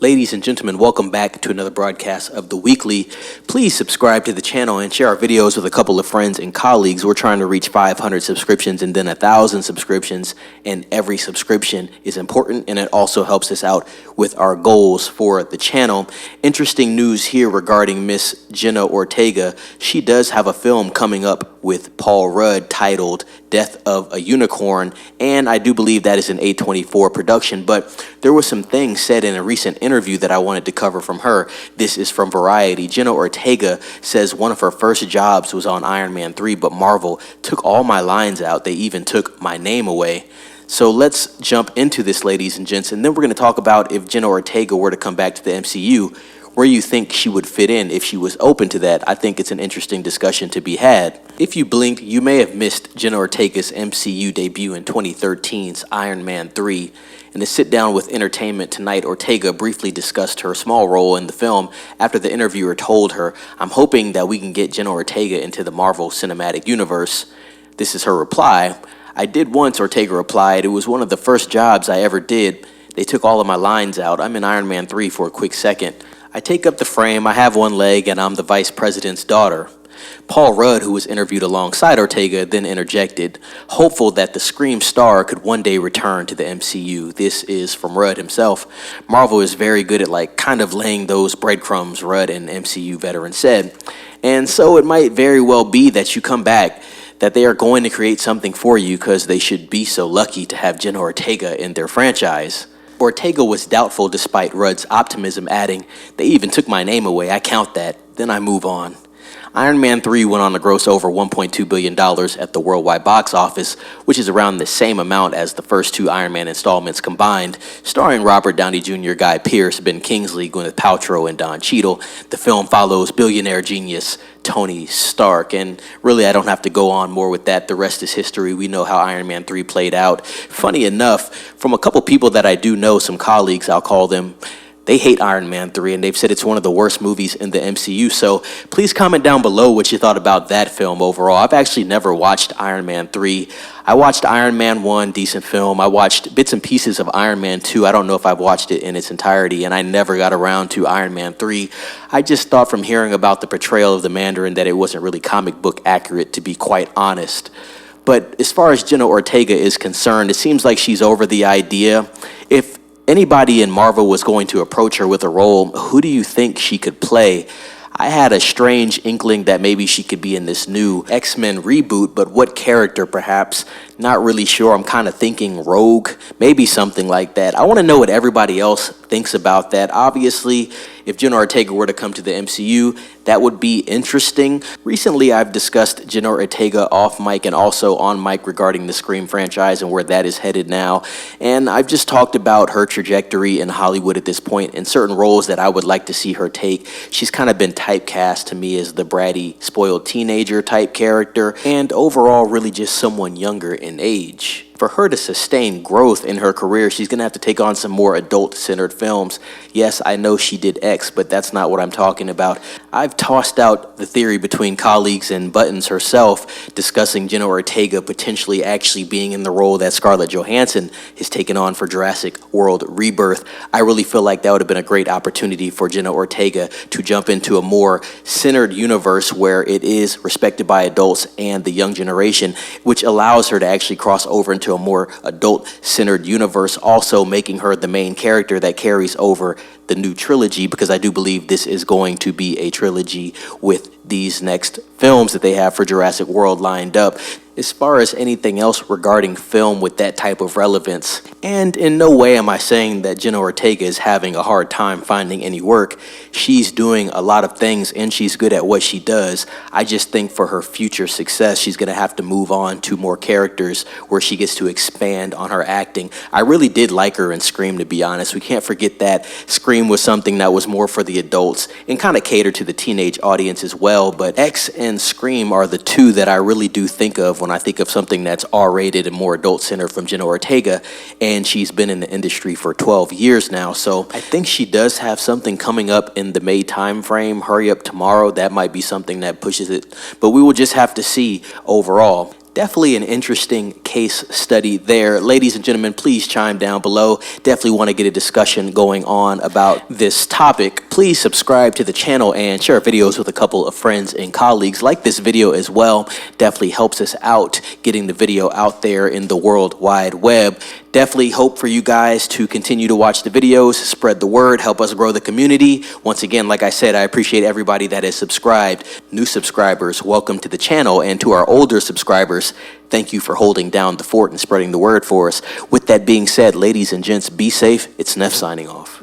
Ladies and gentlemen, welcome back to another broadcast of The Weekly. Please subscribe to the channel and share our videos with a couple of friends and colleagues. We're trying to reach 500 subscriptions and then 1,000 subscriptions, and every subscription is important, and it also helps us out with our goals for the channel. Interesting news here regarding Miss Jenna Ortega. She does have a film coming up with Paul Rudd titled Death of a Unicorn, and I do believe that is an A24 production, but there was some things said in a recent interview that I wanted to cover from her. This is from Variety. Jenna Ortega says one of her first jobs was on Iron Man 3, but Marvel took all my lines out. They even took my name away. So let's jump into this, ladies and gents, and then we're going to talk about if Jenna Ortega were to come back to the MCU, where you think she would fit in if she was open to that. I think it's an interesting discussion to be had. If you blinked, you may have missed Jenna Ortega's MCU debut in 2013's Iron Man 3. In a sit-down with Entertainment Tonight, Ortega briefly discussed her small role in the film after the interviewer told her, "I'm hoping that we can get Jenna Ortega into the Marvel Cinematic Universe." This is her reply. "I did once," Ortega replied. "It was one of the first jobs I ever did. They took all of my lines out. I'm in Iron Man 3 for a quick second. I take up the frame, I have one leg, and I'm the vice president's daughter." Paul Rudd, who was interviewed alongside Ortega, then interjected, hopeful that the Scream star could one day return to the MCU. This is from Rudd himself. "Marvel is very good at kind of laying those breadcrumbs," Rudd, an MCU veteran, said. And so it might very well be that you come back, that they are going to create something for you because they should be so lucky to have Jenna Ortega in their franchise. Ortega was doubtful despite Rudd's optimism, adding, "They even took my name away. I count that. Then I move on." Iron Man 3 went on to gross over $1.2 billion at the worldwide box office, which is around the same amount as the first two Iron Man installments combined. Starring Robert Downey Jr., Guy Pearce, Ben Kingsley, Gwyneth Paltrow, and Don Cheadle, the film follows billionaire genius Tony Stark. And really, I don't have to go on more with that. The rest is history. We know how Iron Man 3 played out. Funny enough, from a couple people that I do know, some colleagues, I'll call them, they hate Iron Man 3, and they've said it's one of the worst movies in the MCU. So please comment down below what you thought about that film overall. I've actually never watched Iron Man 3. I watched Iron Man 1, decent film. I watched bits and pieces of Iron Man 2. I don't know if I've watched it in its entirety, and I never got around to Iron Man 3. I just thought from hearing about the portrayal of the Mandarin that it wasn't really comic book accurate, to be quite honest. But as far as Jenna Ortega is concerned, it seems like she's over the idea. If anybody in Marvel was going to approach her with a role, who do you think she could play? I had a strange inkling that maybe she could be in this new X-Men reboot, but what character perhaps? Not really sure. I'm kind of thinking Rogue, maybe something like that. I want to know what everybody else thinks about that. Obviously, if Jenna Ortega were to come to the MCU, that would be interesting. Recently, I've discussed Jenna Ortega off mic and also on mic regarding the Scream franchise and where that is headed now. And I've just talked about her trajectory in Hollywood at this point and certain roles that I would like to see her take. She's kind of been typecast to me as the bratty, spoiled teenager type character, and overall really just someone younger in age. For her to sustain growth in her career, she's going to have to take on some more adult-centered films. Yes, I know she did X, but that's not what I'm talking about. I've tossed out the theory between colleagues and Buttons herself discussing Jenna Ortega potentially actually being in the role that Scarlett Johansson has taken on for Jurassic World Rebirth. I really feel like that would have been a great opportunity for Jenna Ortega to jump into a more centered universe where it is respected by adults and the young generation, which allows her to actually cross over into a more adult-centered universe, also making her the main character that carries over the new trilogy, because I do believe this is going to be a trilogy with these next films that they have for Jurassic World lined up. As far as anything else regarding film with that type of relevance, and in no way am I saying that Jenna Ortega is having a hard time finding any work. She's doing a lot of things and she's good at what she does. I just think for her future success, she's gonna have to move on to more characters where she gets to expand on her acting. I really did like her in Scream, to be honest. We can't forget that Scream was something that was more for the adults and kind of catered to the teenage audience as well. But X and Scream are the two that I really do think of when I think of something that's R-rated and more adult-centered from Jenna Ortega, and she's been in the industry for 12 years now, so I think she does have something coming up in the May time frame. Hurry Up Tomorrow, that might be something that pushes it, but we will just have to see overall. Definitely an interesting case study there. Ladies and gentlemen, please chime down below. Definitely want to get a discussion going on about this topic. Please subscribe to the channel and share videos with a couple of friends and colleagues. Like this video as well. Definitely helps us out getting the video out there in the World Wide Web. Definitely hope for you guys to continue to watch the videos, spread the word, help us grow the community. Once again, like I said, I appreciate everybody that has subscribed. New subscribers, welcome to the channel. And to our older subscribers, thank you for holding down the fort and spreading the word for us. With that being said, ladies and gents, be safe. It's Neff signing off.